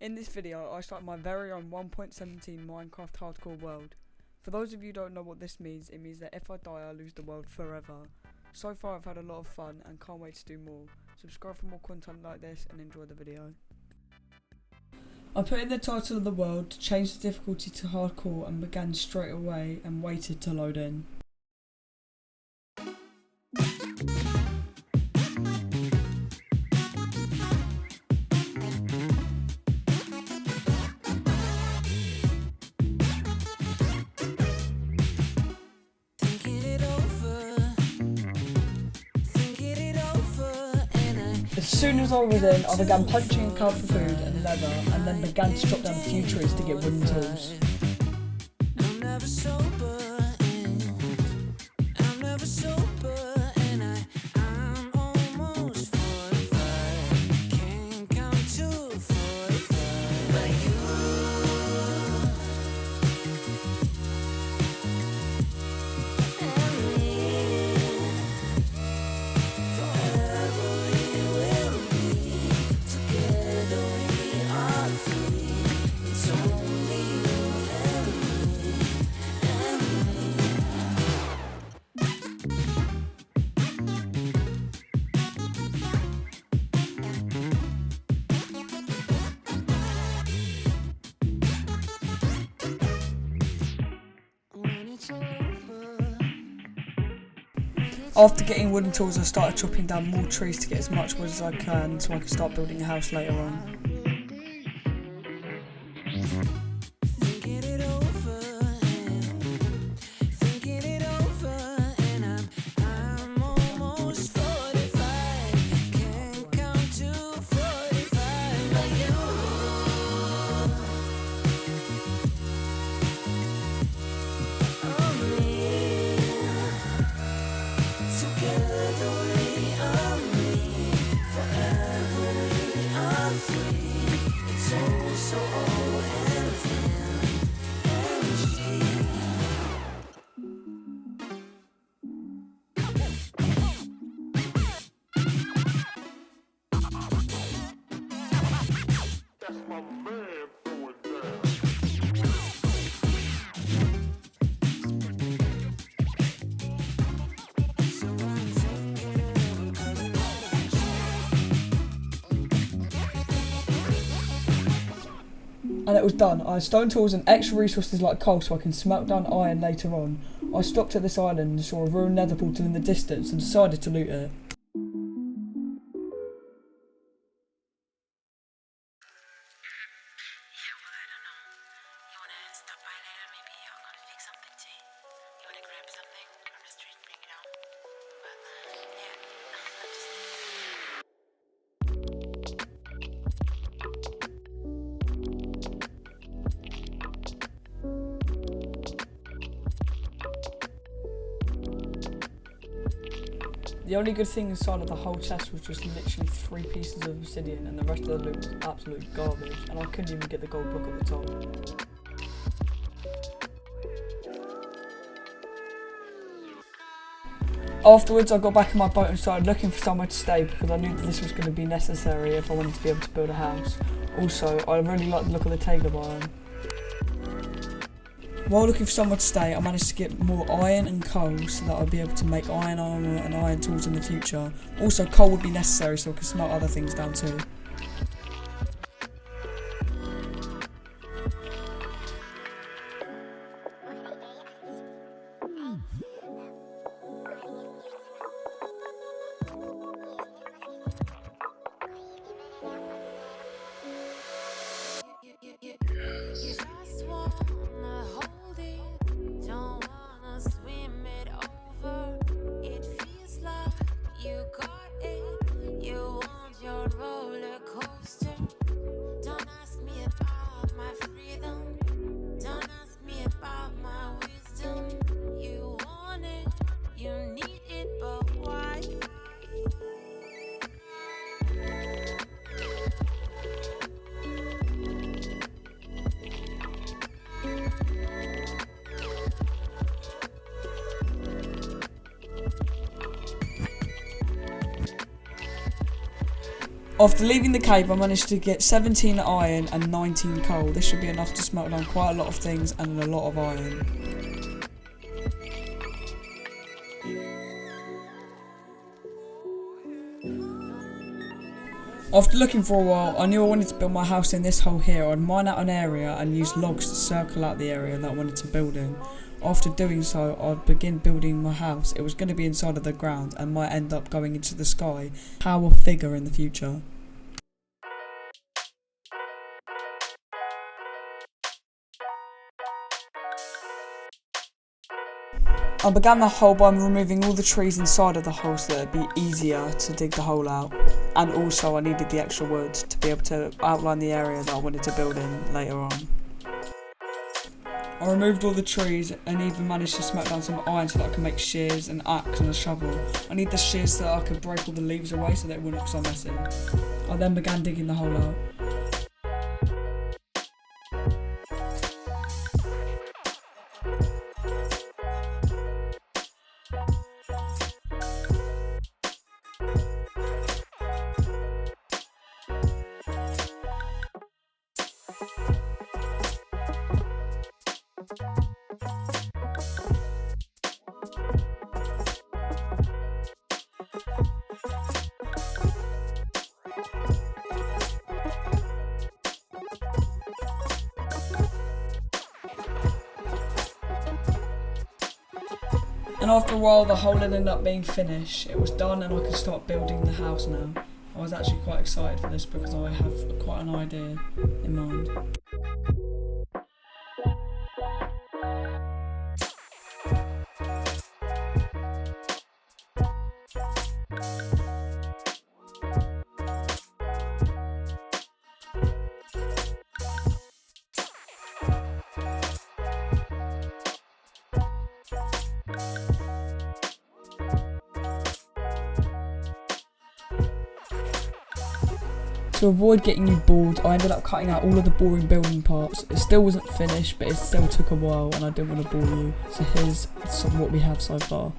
In this video, I start my very own 1.17 Minecraft hardcore world. For those of you who don't know what this means, it means that if I die, I lose the world forever. So far, I've had a lot of fun and can't wait to do more. Subscribe for more content like this and enjoy the video. I put in the title of the world, changed the difficulty to hardcore and began straight away and waited to load in. As soon as I was in, I began punching a card for food and leather, and then began to chop down a few trees to get wooden tools. After getting wooden tools, I started chopping down more trees to get as much wood as I can so I can start building a house later on. And it was done. I had stone tools and extra resources like coal so I can smelt down iron later on. I stopped at this island and saw a ruined nether portal in the distance and decided to loot it. The only good thing inside of the whole chest was just literally 3 pieces of obsidian, and the rest of the loot was absolute garbage, and I couldn't even get the gold block at the top. Afterwards, I got back in my boat and started looking for somewhere to stay because I knew that this was going to be necessary if I wanted to be able to build a house. Also, I really like the look of the taiga biome. While looking for somewhere to stay, I managed to get more iron and coal so that I'd be able to make iron armour and iron tools in the future. Also, coal would be necessary so I could smelt other things down too. After leaving the cave, I managed to get 17 iron and 19 coal. This should be enough to smelt down quite a lot of things and a lot of iron. After looking for a while, I knew I wanted to build my house in this hole here. I'd mine out an area and use logs to circle out the area that I wanted to build in. After doing so, I'd begin building my house. It was going to be inside of the ground and might end up going into the sky. Power figure in the future. I began the hole by removing all the trees inside of the hole so that it'd be easier to dig the hole out. And also I needed the extra wood to be able to outline the area that I wanted to build in later on. I removed all the trees and even managed to smelt down some iron so that I could make shears, an axe and a shovel. I need the shears so that I could break all the leaves away so that it wouldn't look so messy. I then began digging the hole out. And after a while the hole ended up being finished. It was done and I could start building the house now. I was actually quite excited for this because I have quite an idea in mind. To avoid getting you bored, I ended up cutting out all of the boring building parts. It still wasn't finished, but it still took a while and I didn't want to bore you. So here's some what we have so far.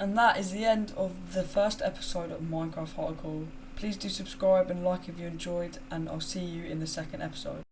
And that is the end of the first episode of Minecraft Hardcore. Please do subscribe and like if you enjoyed, and I'll see you in the second episode.